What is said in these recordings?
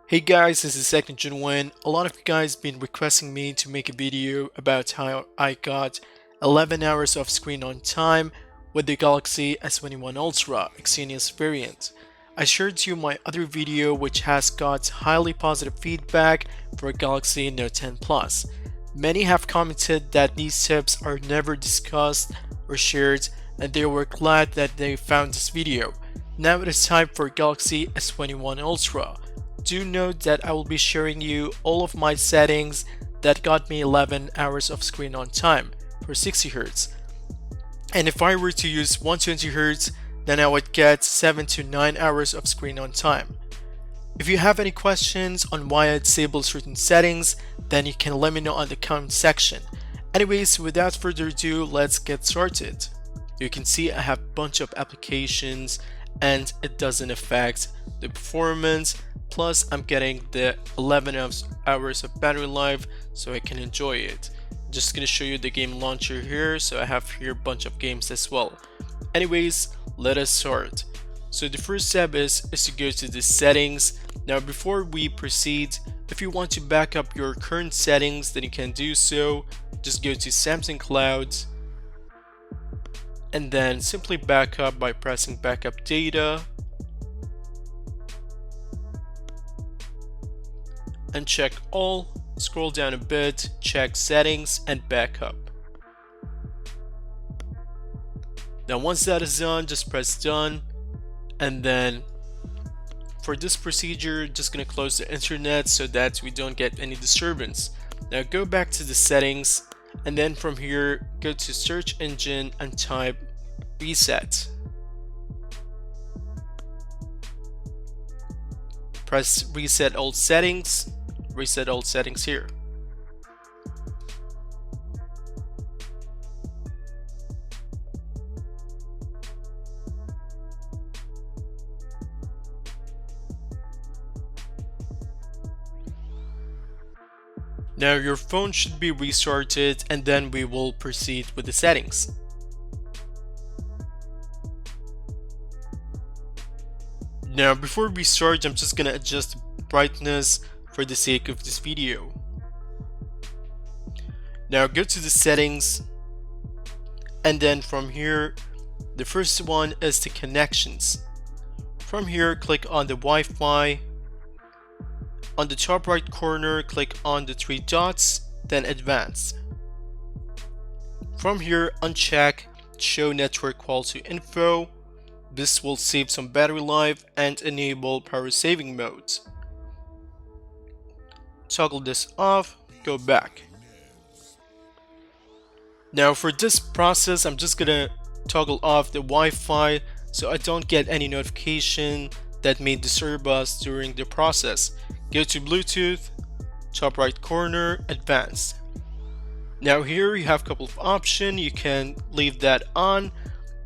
Hey guys, this is S21. A lot of you guys been requesting me to make a video about how I got 11 hours of screen on time with the Galaxy S21 Ultra Exynos variant. I shared you my other video which has got highly positive feedback for Galaxy Note 10 Plus. Many have commented that these tips are never discussed or shared and they were glad that they found this video. Now it is time for Galaxy S21 Ultra. Do note that I will be sharing you all of my settings that got me 11 hours of screen on time for 60Hz. And if I were to use 120Hz, then I would get 7 to 9 hours of screen on time. If you have any questions on why I disable certain settings, then you can let me know on the comment section. Anyways, without further ado, let's get started. You can see I have a bunch of applications and it doesn't affect the performance. Plus, I'm getting the 11 hours of battery life so I can enjoy it. Just gonna show you the game launcher here, so I have here a bunch of games as well. Anyways, let us start. So the first step is to go to the settings. Now before we proceed, if you want to back up your current settings, then you can do so. Just go to Samsung Clouds and then simply back up by pressing backup data and check all. Scroll down a bit, check settings and backup. Now once that is done, just press done, and then for this procedure just gonna close the internet so that we don't get any disturbance. Now go back to the settings and then from here go to search engine and type reset. Press reset all settings. Reset all settings here. Now your phone should be restarted and then we will proceed with the settings. Now before we start, I'm just gonna adjust the brightness for the sake of this video. Now go to the settings and then from here the first one is the connections. From here click on the Wi-Fi. On the top right corner click on the three dots, then advanced. From here uncheck show network quality info. This will save some battery life and enable power saving mode. Toggle this off, go back. Now for this process, I'm just gonna toggle off the Wi-Fi so I don't get any notification that may disturb us during the process. Go to Bluetooth, top right corner, advanced. Now here you have a couple of options. You can leave that on.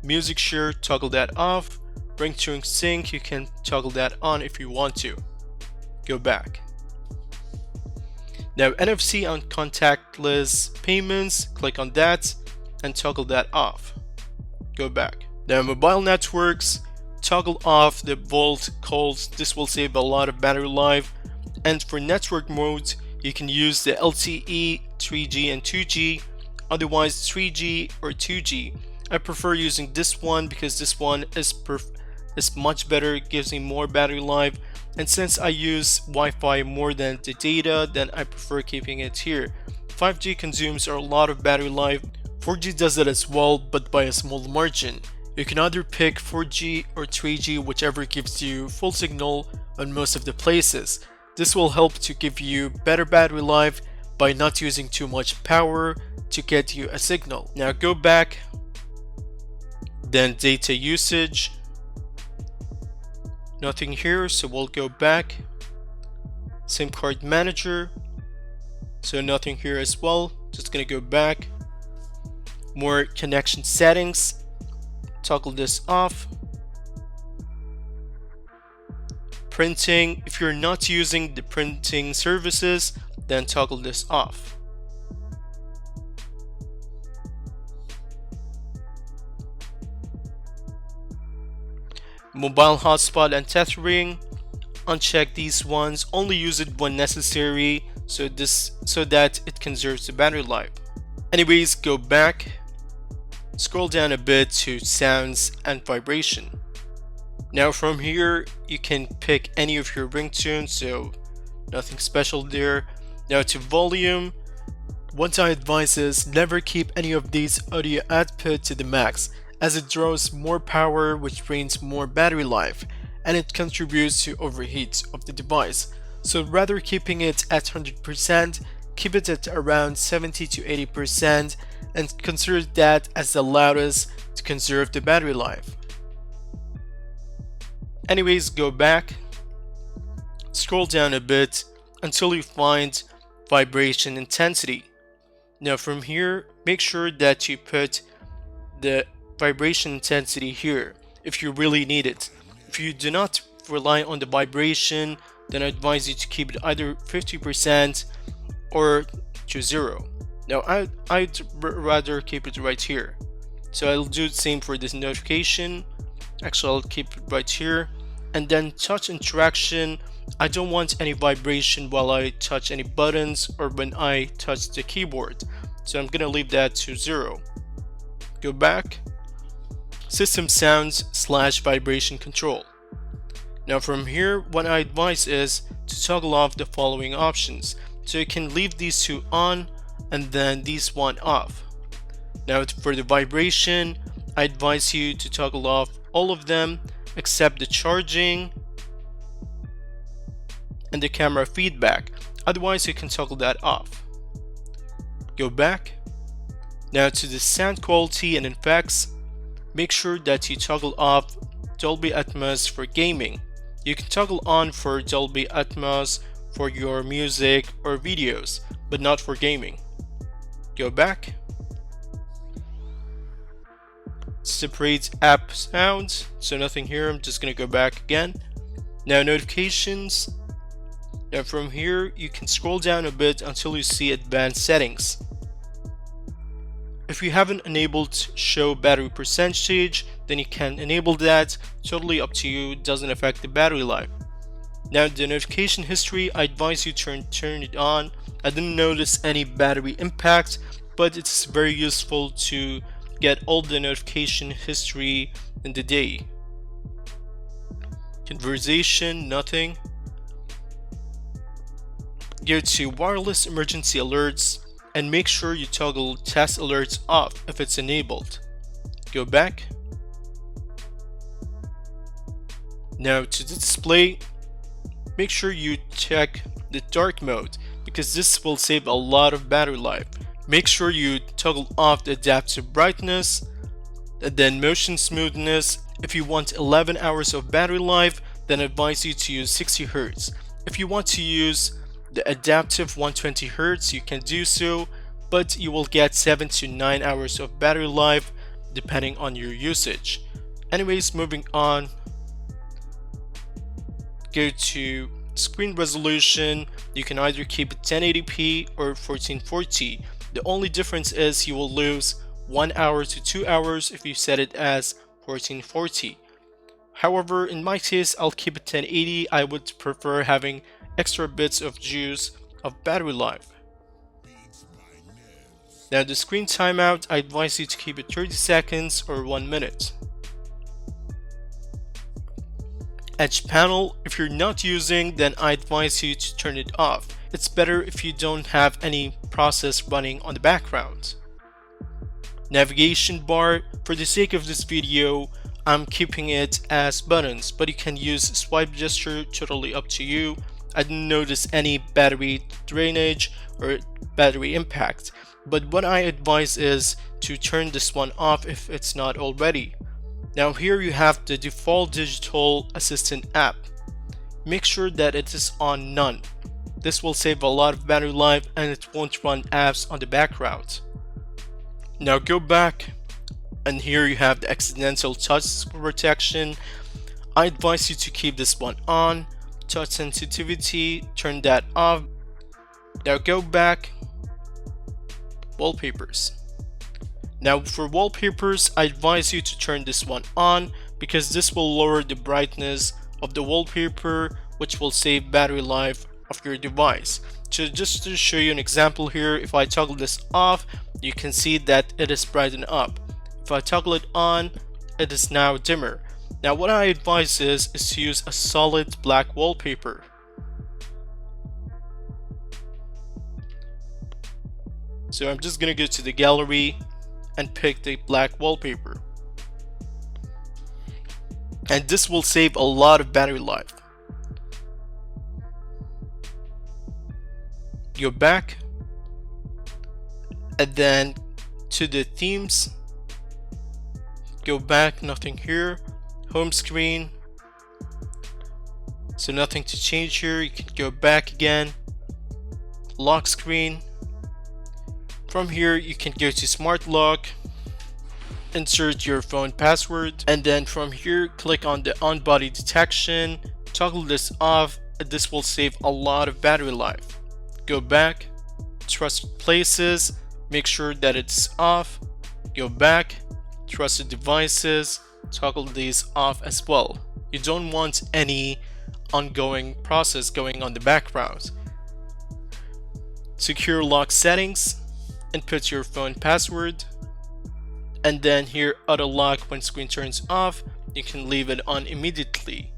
Music share, toggle that off. Ringtone sync, you can toggle that on if you want to. Go back. Now NFC on contactless payments, click on that and toggle that off. Go back. Now mobile networks, toggle off the Volt calls. This will save a lot of battery life. And for network mode, you can use the LTE, 3G and 2G, otherwise 3G or 2G. I prefer using this one because this one is much better, it gives me more battery life, and since I use Wi-Fi more than the data, then I prefer keeping it here. 5G consumes a lot of battery life. 4G does it as well, but by a small margin. You can either pick 4G or 3G, whichever gives you full signal on most of the places. This will help to give you better battery life by not using too much power to get you a signal. Now go back, then data usage. Nothing here, so we'll go back. SIM card manager, so nothing here as well. Just gonna go back. More connection settings, toggle this off. Printing, if you're not using the printing services, then toggle this off. Mobile hotspot and tethering, uncheck these ones, only use it when necessary, so that it conserves the battery life. Anyways, go back, scroll down a bit to sounds and vibration. Now from here you can pick any of your ringtones, so nothing special there. Now to volume, what I advise is never keep any of these audio output to the max, as it draws more power, which drains more battery life, and it contributes to overheat of the device. So rather keeping it at 100%, keep it at around 70 to 80% and consider that as the loudest to conserve the battery life. Anyways, go back, scroll down a bit until you find vibration intensity. Now from here, make sure that you put the vibration intensity here if you really need it. If you do not rely on the vibration, then I advise you to keep it either 50% or to 0. Now I'd rather keep it right here. So I'll do the same for this notification. Actually, I'll keep it right here. And then touch interaction, I don't want any vibration while I touch any buttons or when I touch the keyboard. So I'm gonna leave that to 0. Go back, system sounds / vibration control. Now from here, what I advise is to toggle off the following options. So you can leave these two on and then these one off. Now for the vibration, I advise you to toggle off all of them except the charging and the camera feedback. Otherwise you can toggle that off. Go back. Now to the sound quality and effects, make sure that you toggle off Dolby Atmos for gaming. You can toggle on for Dolby Atmos for your music or videos, but not for gaming. Go back. Separate app sounds, so nothing here. I'm just gonna go back again. Now notifications. Now from here you can scroll down a bit until you see advanced settings. If you haven't enabled show battery percentage, then you can enable that. Totally up to you, it doesn't affect the battery life. Now the notification history, I advise you turn it on. I didn't notice any battery impact, but it's very useful to get all the notification history in the day. Conversation, nothing. Go to wireless emergency alerts and make sure you toggle test alerts off if it's enabled. Go back. Now to the display, make sure you check the dark mode because this will save a lot of battery life. Make sure you toggle off the adaptive brightness and then motion smoothness. If you want 11 hours of battery life, then I advise you to use 60 Hz. If you want to use the adaptive 120 Hz, you can do so, but you will get 7 to 9 hours of battery life depending on your usage. Anyways, moving on, go to screen resolution. You can either keep it 1080p or 1440. The only difference is you will lose 1 hour to 2 hours if you set it as 1440. However, in my case, I'll keep it 1080. I would prefer having extra bits of juice of battery life. Now the screen timeout, I advise you to keep it 30 seconds or 1 minute. Edge panel, if you're not using, then I advise you to turn it off. It's better if you don't have any process running on the background. Navigation bar, for the sake of this video, I'm keeping it as buttons, but you can use swipe gesture, totally up to you. I didn't notice any battery drainage or battery impact, but what I advise is to turn this one off if it's not already. Now here you have the default digital assistant app. Make sure that it is on none. This will save a lot of battery life and it won't run apps on the background. Now go back and here you have the accidental touch protection. I advise you to keep this one on. Touch sensitivity, turn that off. Now go back. Wallpapers. Now for wallpapers, I advise you to turn this one on because this will lower the brightness of the wallpaper which will save battery life of your device. So just to show you an example here, if I toggle this off, you can see that it is brightened up. If I toggle it on, it is now dimmer. Now what I advise is to use a solid black wallpaper. So I'm just gonna go to the gallery and pick the black wallpaper. And this will save a lot of battery life. Go back and then to the themes, go back, nothing here, home screen, so nothing to change here. You can go back again, lock screen. From here you can go to smart lock, insert your phone password, and then from here click on the on body detection, toggle this off, and this will save a lot of battery life. Go back, trusted places, make sure that it's off, go back, trusted devices, toggle these off as well. You don't want any ongoing process going on the background. Secure lock settings, input your phone password, and then here auto lock when screen turns off, you can leave it on immediately.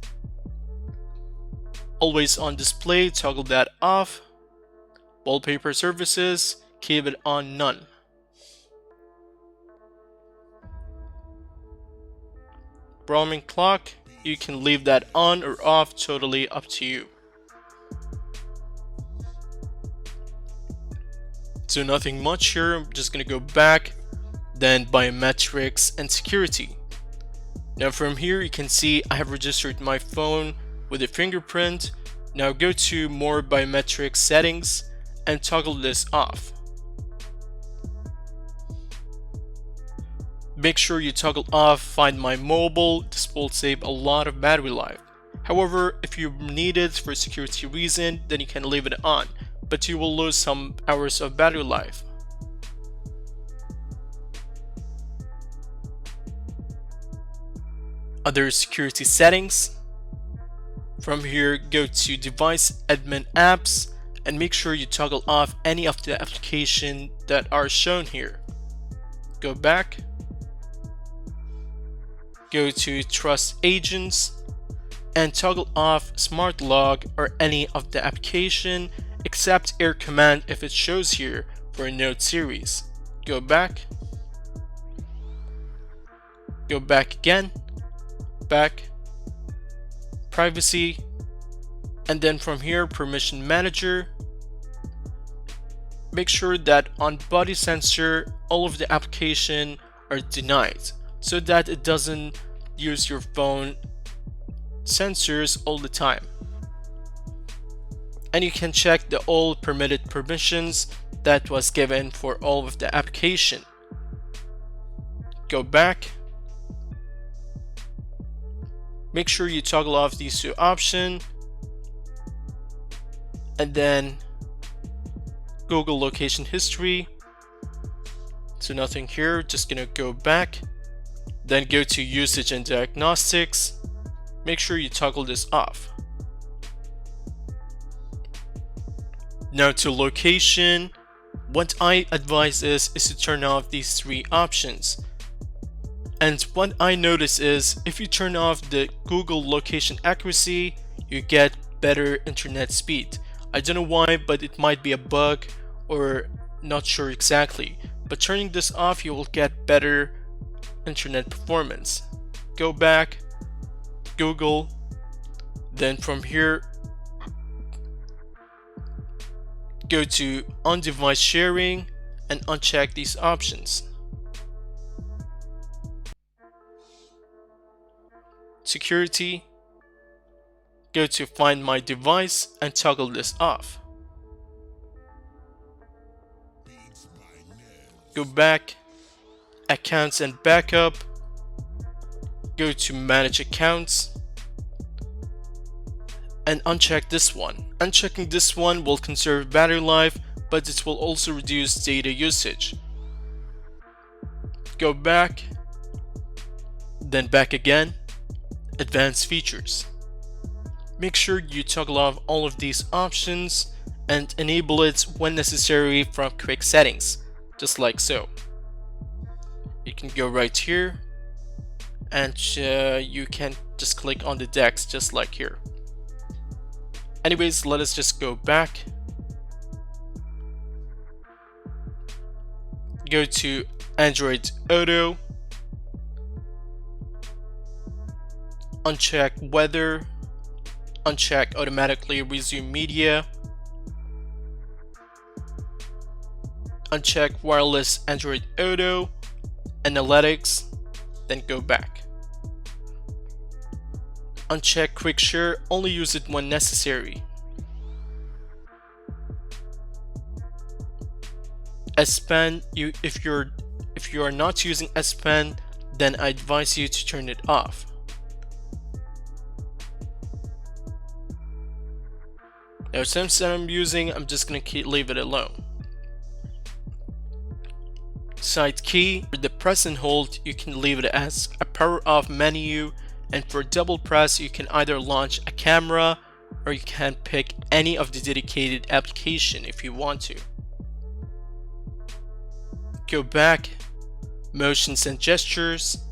Always on display, toggle that off. Wallpaper services, keep it on none. Roaming clock, you can leave that on or off, totally up to you. So nothing much here, I'm just gonna go back, then biometrics and security. Now from here you can see I have registered my phone with a fingerprint. Now go to more biometric settings and toggle this off. Make sure you toggle off Find My Mobile. This will save a lot of battery life. However, if you need it for security reason, then you can leave it on, but you will lose some hours of battery life. Other security settings. From here, go to Device Admin Apps and make sure you toggle off any of the applications that are shown here. Go back, go to Trust Agents, and toggle off Smart Log or any of the application except Air Command if it shows here for a Note series. Go back again, back, Privacy, and then from here Permission Manager. Make sure that on body sensor all of the application are denied so that it doesn't use your phone sensors all the time. And you can check the all permitted permissions that was given for all of the application. Go back. Make sure you toggle off these two options, and then Google location history. So nothing here, just gonna go back, then go to usage and diagnostics. Make sure you toggle this off. Now to location, what I advise is to turn off these three options. And what I notice is if you turn off the Google location accuracy, you get better internet speed. I don't know why, but it might be a bug or not sure exactly. But turning this off, you will get better internet performance. Go back, Google, then from here, go to on-device sharing and uncheck these options. Security, go to Find My Device and toggle this off. Go back, Accounts and Backup, go to Manage Accounts, and uncheck this one. Unchecking this one will conserve battery life, but it will also reduce data usage. Go back, then back again, Advanced Features. make sure you toggle off all of these options and enable it when necessary from quick settings, just like so. You can go right here and you can just click on the DeX just like here. Anyways, let us just go back. Go to Android Auto. Uncheck weather. Uncheck automatically resume media. Uncheck wireless Android Auto. Analytics. Then go back. Uncheck quick share, only use it when necessary. S Pen, if you are not using S Pen, then I advise you to turn it off. Now since I'm using, I'm just gonna leave it alone. Side key, for the press and hold, you can leave it as a power off menu, and for double press, you can either launch a camera or you can pick any of the dedicated application if you want to. Go back, motions and gestures.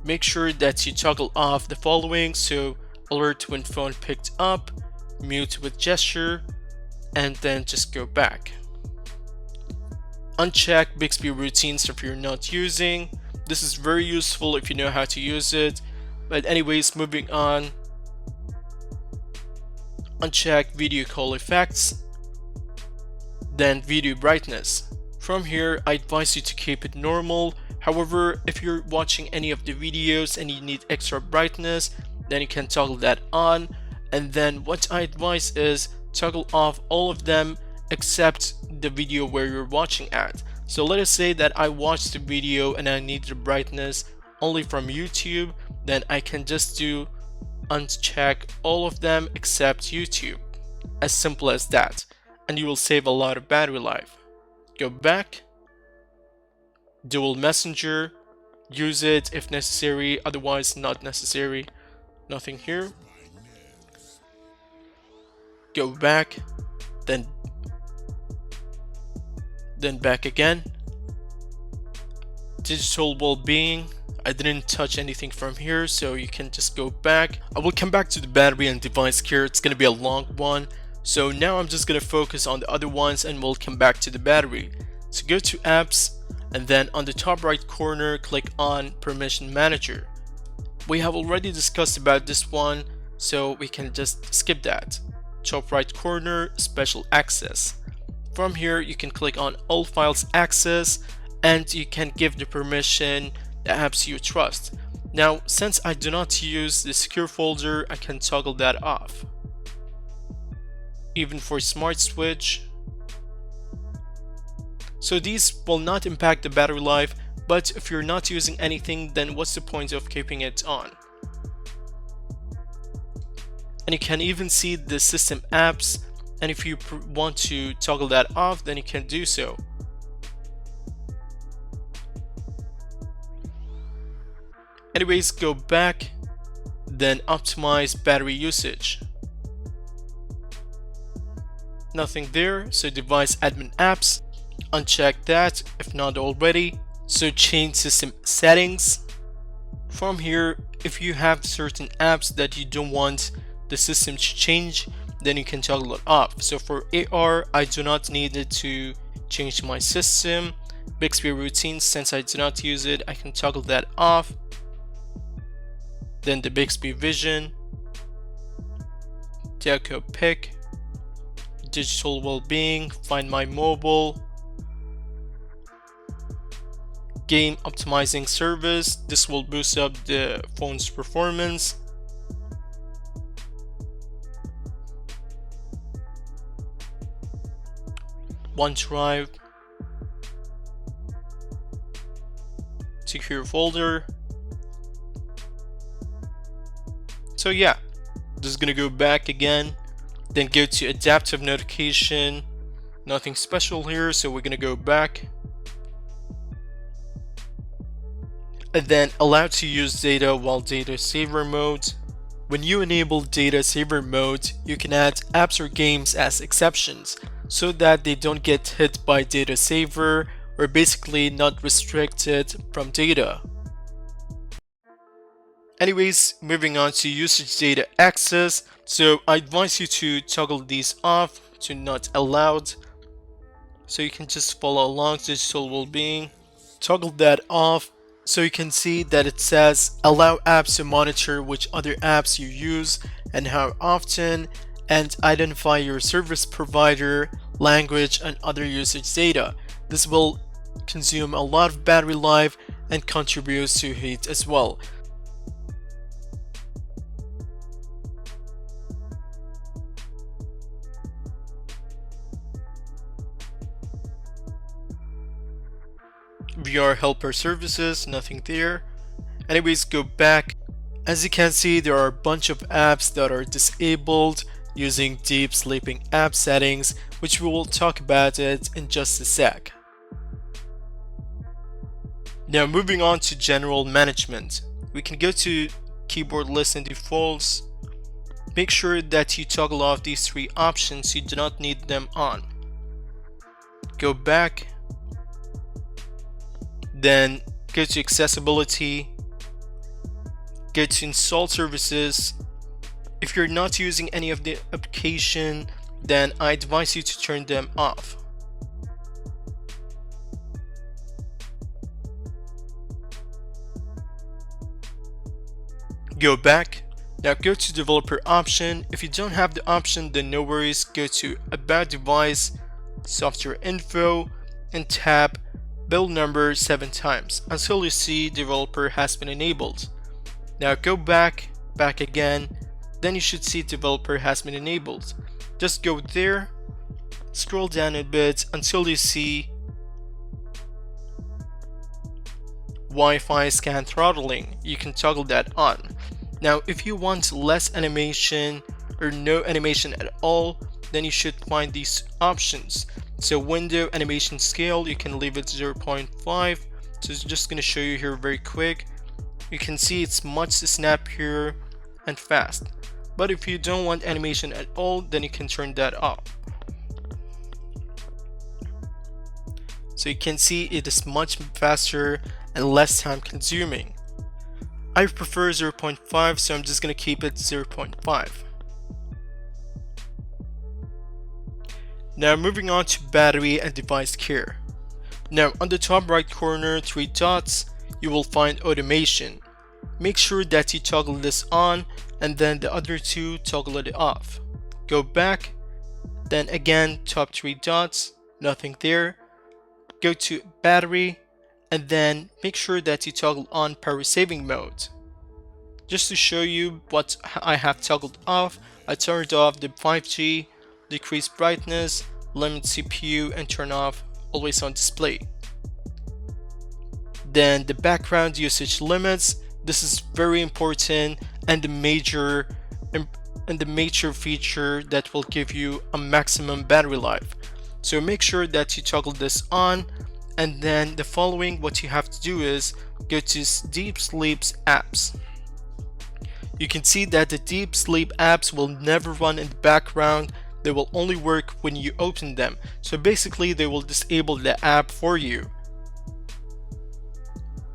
Make sure that you toggle off the following, so alert when phone picked up, mute with gesture, and then just go back. Uncheck Bixby routines if you're not using. This is very useful if you know how to use it. But anyways, moving on. Uncheck video call effects. Then video brightness. From here, I advise you to keep it normal. However, if you're watching any of the videos and you need extra brightness, then you can toggle that on. And then what I advise is toggle off all of them except the video where you're watching at. So let us say that I watched the video and I need the brightness only from YouTube, then I can just do uncheck all of them except YouTube. As simple as that, and you will save a lot of battery life. Go back, dual messenger, use it if necessary, otherwise not necessary. Nothing here. Go back, then back again. Digital well-being, I didn't touch anything from here, so you can just go back. I will come back to the battery and device care. It's gonna be a long one, so now I'm just gonna focus on the other ones and we'll come back to the battery. So go to apps, and then on the top right corner click on permission manager. We have already discussed about this one, so we can just skip that. Top right corner, special access. From here you can click on all files access, and you can give the permission the apps you trust. Now since I do not use the secure folder, I can toggle that off. Even for smart switch. So these will not impact the battery life, but if you're not using anything, then what's the point of keeping it on? And you can even see the system apps, and if you want to toggle that off, then you can do so. Anyways, go back, then optimize battery usage. Nothing there, so device admin apps, uncheck that if not already. So change system settings. From here, if you have certain apps that you don't want the system to change, then you can toggle it off. So for AR, I do not need it to change my system. Bixby routines, since I do not use it, I can toggle that off. Then the Bixby vision, Deco pick, digital well-being, find my mobile, game optimizing service. This will boost up the phone's performance. OneDrive, secure folder. So yeah, just gonna go back again, then go to adaptive notification. Nothing special here, so we're gonna go back. And then allow to use data while data saver mode. When you enable data saver mode, you can add apps or games as exceptions so that they don't get hit by data saver or basically not restricted from data. Anyways, moving on to usage data access. So I advise you to toggle these off to not allowed. So you can just follow along digital well-being. Toggle that off so you can see that it says allow apps to monitor which other apps you use and how often, and identify your service provider, language, and other usage data. This will consume a lot of battery life and contributes to heat as well. VR helper services, nothing there. Anyways, go back. As you can see, there are a bunch of apps that are disabled using deep sleeping app settings, which we will talk about it in just a sec. Now moving on to general management, we can go to keyboard list and defaults. Make sure that you toggle off these three options, you do not need them on. Go back, then go to accessibility, go to install services. If you're not using any of the application, then I advise you to turn them off. Go back. Now go to developer option. If you don't have the option, then no worries. Go to about device, software info, and tap build number 7 times until you see developer has been enabled. Now go back again, then you should see developer has been enabled. Just go there, scroll down a bit until you see Wi-Fi scan throttling. You can toggle that on. Now if you want less animation or no animation at all, then you should find these options. So window animation scale, you can leave it 0.5. So it's just going to show you here very quick. You can see it's much snappier and fast. But if you don't want animation at all, then you can turn that off. So you can see it is much faster and less time consuming. I prefer 0.5, so I'm just going to keep it 0.5. Now moving on to battery and device care. Now on the top right corner, 3 dots, you will find automation. Make sure that you toggle this on and then the other 2 toggle it off. Go back, then again top 3 dots, nothing there. Go to battery and then make sure that you toggle on power saving mode. Just to show you what I have toggled off, I turned off the 5G, decrease brightness, limit CPU, and turn off always on display. Then the background usage limits, this is very important and the major feature that will give you a maximum battery life. So make sure that you toggle this on, and then the following what you have to do is go to deep sleeps apps. You can see that the deep sleep apps will never run in the background. They will only work when you open them. So basically they will disable the app for you.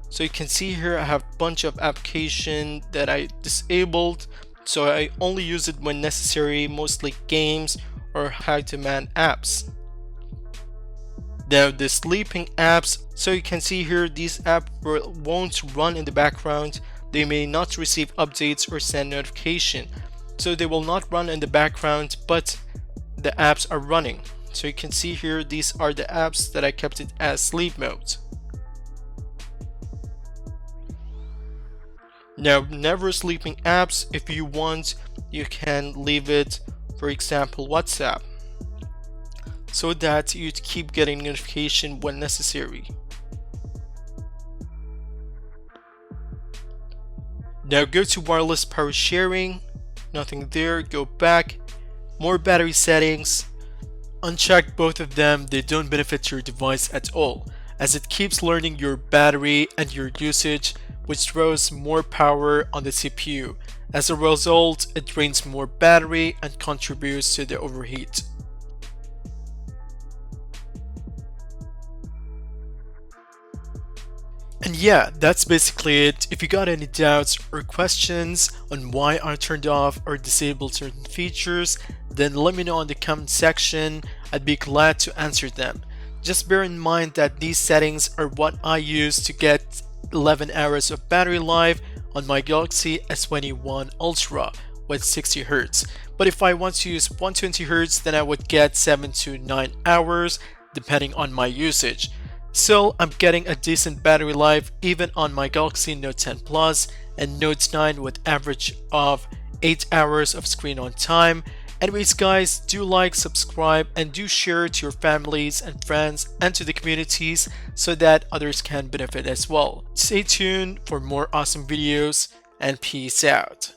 So you can see here I have a bunch of applications that I disabled. So I only use it when necessary, mostly games or high demand apps. Now the sleeping apps, so you can see here these apps won't run in the background. They may not receive updates or send notification. So they will not run in the background, but the apps are running. So you can see here these are the apps that I kept it as sleep mode. Now never sleeping apps, if you want you can leave it, for example WhatsApp, so that you keep getting notification when necessary. Now go to wireless power sharing, nothing there. Go back, more battery settings, uncheck both of them. They don't benefit your device at all, as it keeps learning your battery and your usage which throws more power on the CPU. As a result, it drains more battery and contributes to the overheat. And yeah, that's basically it. If you got any doubts or questions on why I turned off or disabled certain features, then let me know in the comment section. I'd be glad to answer them. Just bear in mind that these settings are what I use to get 11 hours of battery life on my Galaxy S21 Ultra with 60Hz. But if I want to use 120Hz, then I would get 7 to 9 hours depending on my usage. So I'm getting a decent battery life even on my Galaxy Note 10 Plus and Note 9 with average of 8 hours of screen on time. Anyways guys, do like, subscribe, and do share to your families and friends and to the communities so that others can benefit as well. Stay tuned for more awesome videos and peace out.